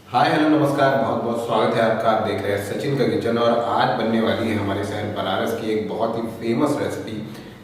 Hi hello नमस्कार, बहुत बहुत स्वागत है आपका। आप देख रहे हैं सचिन का किचन और आज बनने वाली है हमारे शहर बनारस की एक बहुत ही फेमस रेसिपी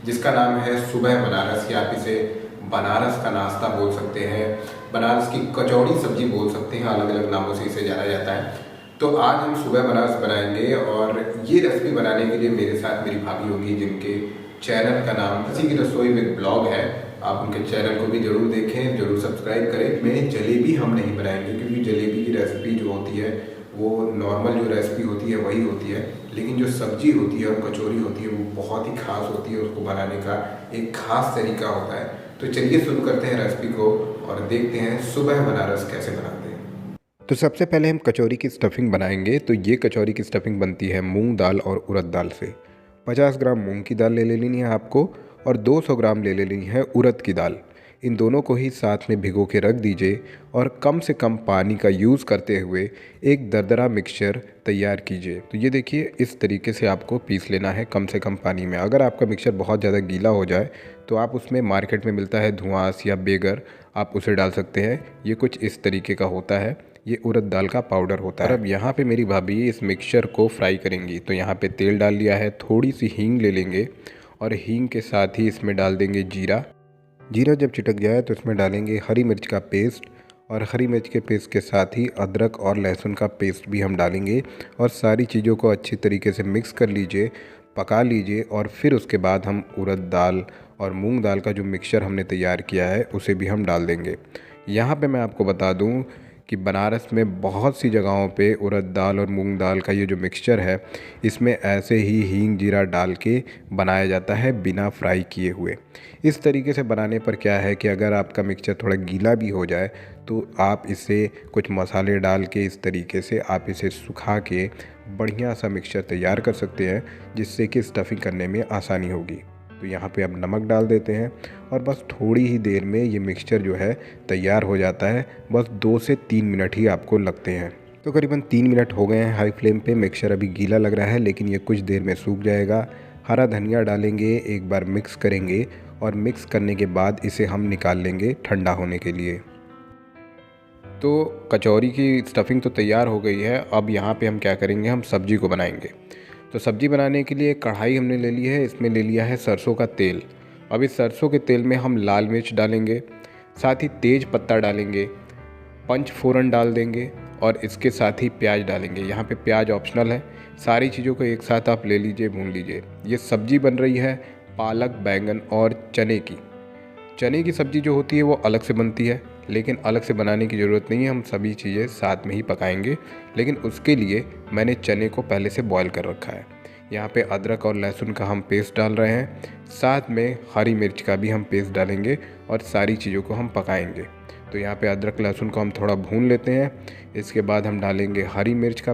जिसका नाम है सुबह बनारस, या आप इसे बनारस का नाश्ता बोल सकते हैं, बनारस की कचौड़ी सब्जी बोल सकते हैं, अलग अलग नामों से इसे जाना जाता है। तो आज हम सुबह बनारस बनाएंगे और ये रेसिपी बनाने के लिए मेरे साथ मेरी भाभी होगी जिनके चैनल का नाम किसी की रसोई विद ब्लॉग है। आप उनके चैनल को भी जरूर देखें, जरूर सब्सक्राइब करें। में जलेबी हम नहीं बनाएंगे क्योंकि जलेबी की रेसिपी जो होती है वो नॉर्मल जो रेसिपी होती है वही होती है, लेकिन जो सब्जी होती है और कचौरी होती है वो बहुत ही खास होती है। उसको बनाने का एक खास तरीका होता है। तो चलिए शुरू करते हैं रेसिपी को और देखते हैं सुबह बनारस कैसे बनाते हैं। तो सबसे पहले हम कचौरी की स्टफिंग बनाएंगे। तो ये कचौरी की स्टफिंग बनती है मूंग दाल और उड़द दाल से। 50 ग्राम मूंग की दाल ले लेनी है आपको और 200 ग्राम ले लेनी है उड़द की दाल। इन दोनों को ही साथ में भिगो के रख दीजिए और कम से कम पानी का यूज़ करते हुए एक दरदरा मिक्सचर तैयार कीजिए। तो ये देखिए, इस तरीके से आपको पीस लेना है कम से कम पानी में। अगर आपका मिक्सचर बहुत ज़्यादा गीला हो जाए तो आप उसमें मार्केट में मिलता है धुआंस या बेगर, आप उसे डाल सकते हैं। ये कुछ इस तरीके का होता है, ये उड़द दाल का पाउडर होता है। और अब यहाँ पे मेरी भाभी इस मिक्सचर को फ्राई करेंगी। तो यहाँ पे तेल डाल लिया है, थोड़ी सी हींग ले लेंगे और हींग के साथ ही इसमें डाल देंगे जीरा। जीरा जब चिटक जाए तो इसमें डालेंगे हरी मिर्च का पेस्ट और हरी मिर्च के पेस्ट के साथ ही अदरक और लहसुन का पेस्ट भी हम डालेंगे और सारी चीज़ों को अच्छी तरीके से मिक्स कर लीजिए, पका लीजिए। और फिर उसके बाद हम उड़द दाल और मूंग दाल का जो मिक्सचर हमने तैयार किया है उसे भी हम डाल देंगे। यहाँ पे मैं आपको बता दूँ कि बनारस में बहुत सी जगहों पे उड़द दाल और मूंग दाल का ये जो मिक्सचर है इसमें ऐसे ही हींग जीरा डाल के बनाया जाता है बिना फ्राई किए हुए। इस तरीके से बनाने पर क्या है कि अगर आपका मिक्सचर थोड़ा गीला भी हो जाए तो आप इसे कुछ मसाले डाल के इस तरीके से आप इसे सुखा के बढ़िया सा मिक्सचर तैयार कर सकते हैं, जिससे कि स्टफिंग करने में आसानी होगी। तो यहाँ पे अब नमक डाल देते हैं और बस थोड़ी ही देर में ये मिक्सचर जो है तैयार हो जाता है। बस 2 से 3 मिनट ही आपको लगते हैं। तो करीबन 3 मिनट हो गए हैं हाई फ्लेम पे। मिक्सचर अभी गीला लग रहा है लेकिन ये कुछ देर में सूख जाएगा। हरा धनिया डालेंगे, एक बार मिक्स करेंगे और मिक्स करने के बाद इसे हम निकाल लेंगे ठंडा होने के लिए। तो कचौरी की स्टफिंग तो तैयार हो गई है। अब यहाँ पे हम क्या करेंगे, हम सब्जी को बनाएंगे। तो सब्जी बनाने के लिए कढ़ाई हमने ले ली है, इसमें ले लिया है सरसों का तेल। अब इस सरसों के तेल में हम लाल मिर्च डालेंगे, साथ ही तेज पत्ता डालेंगे, पंच फोरन डाल देंगे और इसके साथ ही प्याज डालेंगे। यहाँ पे प्याज ऑप्शनल है। सारी चीज़ों को एक साथ आप ले लीजिए, भून लीजिए। ये सब्जी बन रही है पालक, बैंगन और चने की। चने की सब्ज़ी जो होती है वो अलग से बनती है, लेकिन अलग से बनाने की ज़रूरत नहीं है, हम सभी चीज़ें साथ में ही पकाएंगे। लेकिन उसके लिए मैंने चने को पहले से बॉईल कर रखा है। यहाँ पे अदरक और लहसुन का हम पेस्ट डाल रहे हैं, साथ में हरी मिर्च का भी हम पेस्ट डालेंगे और सारी चीज़ों को हम पकाएंगे। तो यहाँ पे अदरक लहसुन को हम थोड़ा भून लेते हैं। इसके बाद हम डालेंगे हरी मिर्च का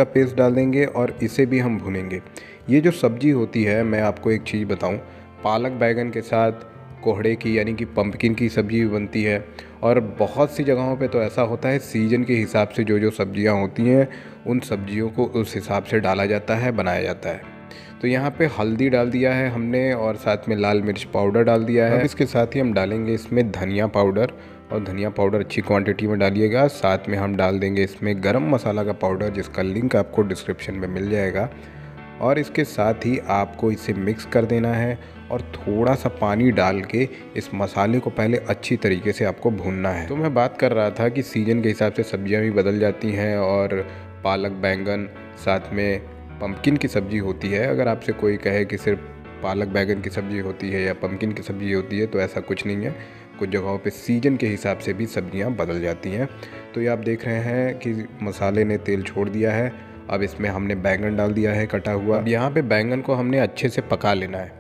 पेस्ट डाल देंगे और इसे भी हम भूनेंगे। ये जो सब्ज़ी होती है, मैं आपको एक चीज़ बताऊँ, पालक बैंगन के साथ कोहड़े की यानी कि पंपकिन की सब्ज़ी भी बनती है। और बहुत सी जगहों पे तो ऐसा होता है, सीज़न के हिसाब से जो जो सब्ज़ियाँ होती हैं उन सब्ज़ियों को उस हिसाब से डाला जाता है, बनाया जाता है। तो यहाँ पे हल्दी डाल दिया है हमने और साथ में लाल मिर्च पाउडर डाल दिया है। अब इसके साथ ही हम डालेंगे इसमें धनिया पाउडर, और धनिया पाउडर अच्छी क्वांटिटी में डालिएगा। साथ में हम डाल देंगे इसमें गरम मसाला का पाउडर, जिसका लिंक आपको डिस्क्रिप्शन में मिल जाएगा। और इसके साथ ही आपको इसे मिक्स कर देना है और थोड़ा सा पानी डाल के इस मसाले को पहले अच्छी तरीके से आपको भूनना है। तो मैं बात कर रहा था कि सीज़न के हिसाब से सब्जियां भी बदल जाती हैं और पालक बैंगन साथ में पम्पकिन की सब्ज़ी होती है। अगर आपसे कोई कहे कि सिर्फ पालक बैंगन की सब्ज़ी होती है या पम्पकिन की सब्ज़ी होती है, तो ऐसा कुछ नहीं है। कुछ जगहों पे सीज़न के हिसाब से भी सब्जियां बदल जाती हैं। तो ये आप देख रहे हैं कि मसाले ने तेल छोड़ दिया है। अब इसमें हमने बैंगन डाल दिया है कटा हुआ। अब यहाँ पे बैंगन को हमने अच्छे से पका लेना है,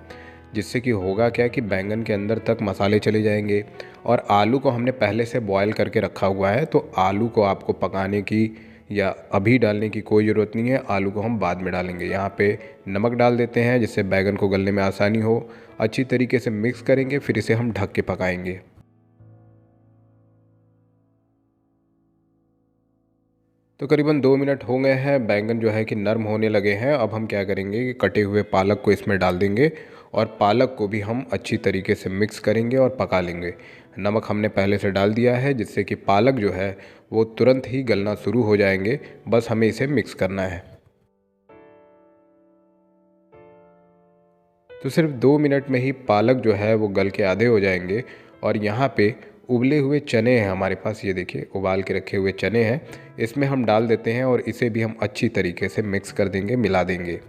जिससे कि होगा क्या कि बैंगन के अंदर तक मसाले चले जाएंगे। और आलू को हमने पहले से बॉयल करके रखा हुआ है, तो आलू को आपको पकाने की या अभी डालने की कोई ज़रूरत नहीं है। आलू को हम बाद में डालेंगे। यहाँ पे नमक डाल देते हैं जिससे बैंगन को गलने में आसानी हो। अच्छी तरीके से मिक्स करेंगे, फिर इसे हम ढक के पकाएंगे। तो करीबन 2 मिनट हो गए हैं, बैंगन जो है कि नरम होने लगे हैं। अब हम क्या करेंगे कि कटे हुए पालक को इसमें डाल देंगे और पालक को भी हम अच्छी तरीके से मिक्स करेंगे और पका लेंगे। नमक हमने पहले से डाल दिया है, जिससे कि पालक जो है वो तुरंत ही गलना शुरू हो जाएंगे। बस हमें इसे मिक्स करना है। तो सिर्फ 2 मिनट में ही पालक जो है वो गल के आधे हो जाएंगे। और यहाँ पे उबले हुए चने हैं हमारे पास, ये देखिए उबाल के रखे हुए चने हैं, इसमें हम डाल देते हैं और इसे भी हम अच्छी तरीके से मिक्स कर देंगे, मिला देंगे।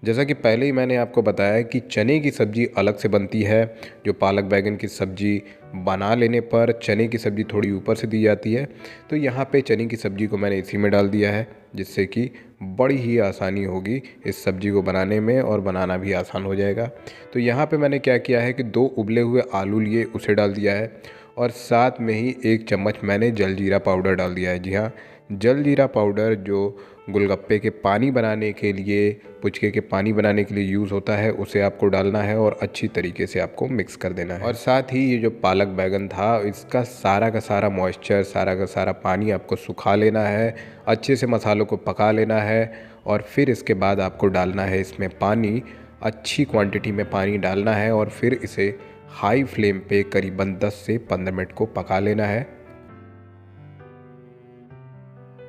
जैसा कि पहले ही मैंने आपको बताया कि चने की सब्ज़ी अलग से बनती है। जो पालक बैंगन की सब्ज़ी बना लेने पर चने की सब्ज़ी थोड़ी ऊपर से दी जाती है। तो यहाँ पे चने की सब्ज़ी को मैंने इसी में डाल दिया है, जिससे कि बड़ी ही आसानी होगी इस सब्ज़ी को बनाने में और बनाना भी आसान हो जाएगा। तो यहाँ पे मैंने क्या किया है कि 2 उबले हुए आलू लिए, उसे डाल दिया है और साथ में ही 1 चम्मच मैंने जलजीरा पाउडर डाल दिया है। जी हाँ, जलजीरा पाउडर जो गोलगप्पे के पानी बनाने के लिए, पुचके के पानी बनाने के लिए यूज़ होता है, उसे आपको डालना है और अच्छी तरीके से आपको मिक्स कर देना है। और साथ ही ये जो पालक बैंगन था, इसका सारा का सारा मॉइस्चर, सारा का सारा पानी आपको सुखा लेना है, अच्छे से मसालों को पका लेना है। और फिर इसके बाद आपको डालना है इसमें पानी, अच्छी क्वांटिटी में पानी डालना है और फिर इसे हाई फ्लेम पे करीबन 10 से 15 मिनट को पका लेना है।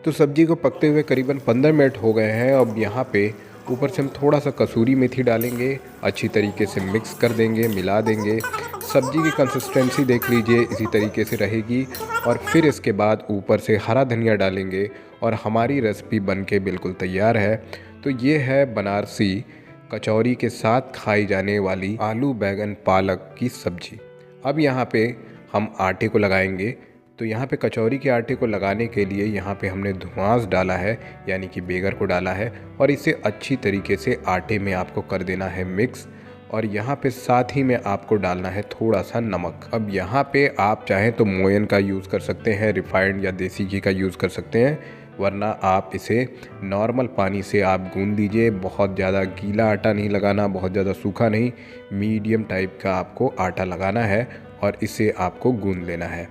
तो सब्जी को पकते हुए करीबन 15 मिनट हो गए हैं। अब यहाँ पे ऊपर से हम थोड़ा सा कसूरी मेथी डालेंगे, अच्छी तरीके से मिक्स कर देंगे, मिला देंगे। सब्जी की कंसिस्टेंसी देख लीजिए, इसी तरीके से रहेगी। और फिर इसके बाद ऊपर से हरा धनिया डालेंगे और हमारी रेसिपी बनके बिल्कुल तैयार है। तो ये है बनारसी कचौरी के साथ खाई जाने वाली आलू बैंगन पालक की सब्जी। अब यहाँ पे हम आटे को लगाएंगे। तो यहाँ पे कचौरी के आटे को लगाने के लिए यहाँ पे हमने धुआंस डाला है, यानी कि बेगर को डाला है और इसे अच्छी तरीके से आटे में आपको कर देना है मिक्स। और यहाँ पे साथ ही में आपको डालना है थोड़ा सा नमक। अब यहाँ पे आप चाहें तो मोयन का यूज़ कर सकते हैं, रिफाइंड या देसी घी का यूज़ कर सकते हैं, वरना आप इसे नॉर्मल पानी से आप गूंद लीजिए। बहुत ज़्यादा गीला आटा नहीं लगाना, बहुत ज़्यादा सूखा नहीं, मीडियम टाइप का आपको आटा लगाना है और इसे आपको गूंद लेना है।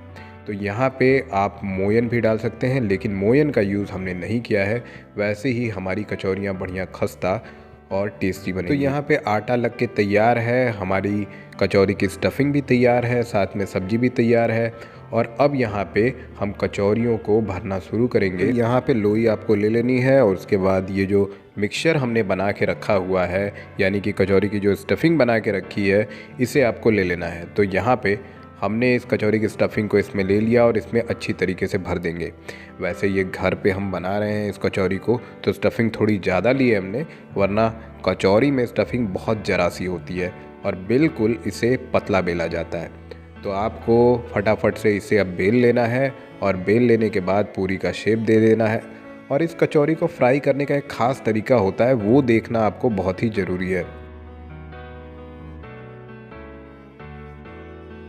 तो यहाँ पे आप मोयन भी डाल सकते हैं, लेकिन मोयन का यूज़ हमने नहीं किया है। वैसे ही हमारी कचौरियाँ बढ़िया खस्ता और टेस्टी बनेगी। तो यहाँ पे आटा लग के तैयार है, हमारी कचौरी की स्टफिंग भी तैयार है, साथ में सब्जी भी तैयार है। और अब यहाँ पे हम कचौरियों को भरना शुरू करेंगे। यहाँ पे लोई आपको ले लेनी है और उसके बाद ये जो मिक्सचर हमने बना के रखा हुआ है, यानी कि कचौरी की जो स्टफिंग बना के रखी है, इसे आपको ले लेना है। तो यहाँ पे हमने इस कचौरी की स्टफिंग को इसमें ले लिया और इसमें अच्छी तरीके से भर देंगे। वैसे ये घर पे हम बना रहे हैं इस कचौरी को, तो स्टफिंग थोड़ी ज़्यादा ली है हमने, वरना कचौरी में स्टफिंग बहुत ज़रा सी होती है और बिल्कुल इसे पतला बेला जाता है। तो आपको फटाफट से इसे अब बेल लेना है और बेल लेने के बाद पूरी का शेप दे देना है। और इस कचौरी को फ्राई करने का एक ख़ास तरीका होता है, वो देखना आपको बहुत ही ज़रूरी है।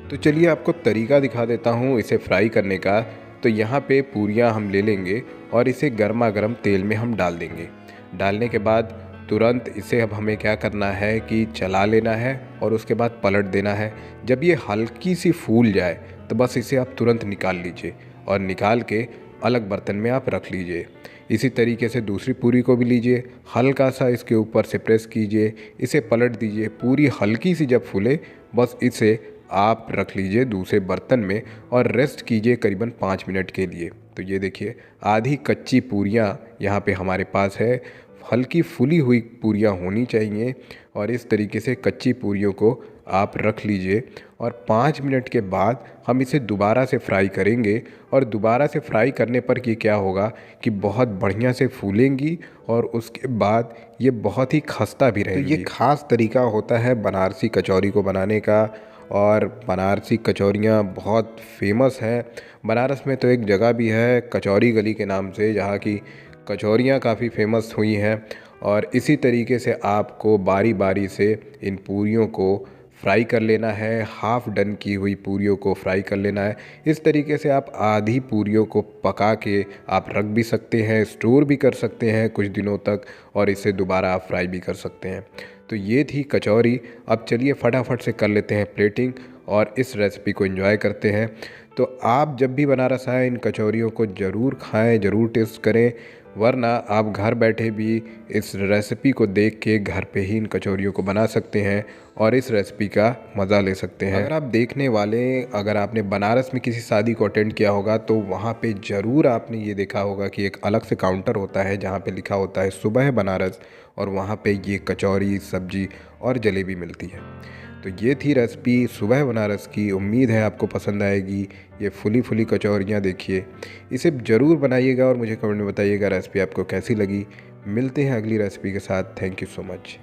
तो चलिए आपको तरीका दिखा देता हूँ इसे फ्राई करने का। तो यहाँ पे पूरियाँ हम ले लेंगे और इसे गर्मा गर्म तेल में हम डाल देंगे। डालने के बाद तुरंत इसे अब हमें क्या करना है कि चला लेना है और उसके बाद पलट देना है। जब ये हल्की सी फूल जाए तो बस इसे आप तुरंत निकाल लीजिए और निकाल के अलग बर्तन में आप रख लीजिए। इसी तरीके से दूसरी पूरी को भी लीजिए, हल्का सा इसके ऊपर से प्रेस कीजिए, इसे पलट दीजिए। पूरी हल्की सी जब फूले बस इसे आप रख लीजिए दूसरे बर्तन में और रेस्ट कीजिए करीबन 5 मिनट के लिए। तो ये देखिए आधी कच्ची पूरियाँ यहाँ पे हमारे पास है। हल्की फूली हुई पूरियाँ होनी चाहिए और इस तरीके से कच्ची पूरियों को आप रख लीजिए। और 5 मिनट के बाद हम इसे दोबारा से फ्राई करेंगे और दोबारा से फ्राई करने पर ये क्या होगा कि बहुत बढ़िया से फूलेंगी और उसके बाद ये बहुत ही खस्ता भी रहेंगी। तो ये ख़ास तरीका होता है बनारसी कचौरी को बनाने का और बनारसी कचौरियाँ बहुत फेमस हैं। बनारस में तो एक जगह भी है कचौरी गली के नाम से, जहाँ की कचौरियाँ काफ़ी फेमस हुई हैं। और इसी तरीके से आपको बारी बारी से इन पूरियों को फ्राई कर लेना है, हाफ़ डन की हुई पूरियों को फ्राई कर लेना है। इस तरीके से आप आधी पूरियों को पका के आप रख भी सकते हैं, स्टोर भी कर सकते हैं कुछ दिनों तक, और इसे दोबारा आप फ्राई भी कर सकते हैं। तो ये थी कचौरी। अब चलिए फटाफट से कर लेते हैं प्लेटिंग और इस रेसिपी को एंजॉय करते हैं। तो आप जब भी बनारस आएँ इन कचौरियों को ज़रूर खाएं, ज़रूर टेस्ट करें। वरना आप घर बैठे भी इस रेसिपी को देख के घर पे ही इन कचौरियों को बना सकते हैं और इस रेसिपी का मज़ा ले सकते हैं। अगर आप देखने वाले, अगर आपने बनारस में किसी शादी को अटेंड किया होगा तो वहाँ पे ज़रूर आपने ये देखा होगा कि एक अलग से काउंटर होता है जहाँ पे लिखा होता है सुबह बनारस, और वहाँ पे ये कचौरी, सब्जी और जलेबी मिलती है। तो ये थी रेसिपी सुबह बनारस की। उम्मीद है आपको पसंद आएगी। ये फुली फुली कचौरियाँ देखिए, इसे ज़रूर बनाइएगा और मुझे कमेंट में बताइएगा रेसिपी आपको कैसी लगी। मिलते हैं अगली रेसिपी के साथ। Thank you so much.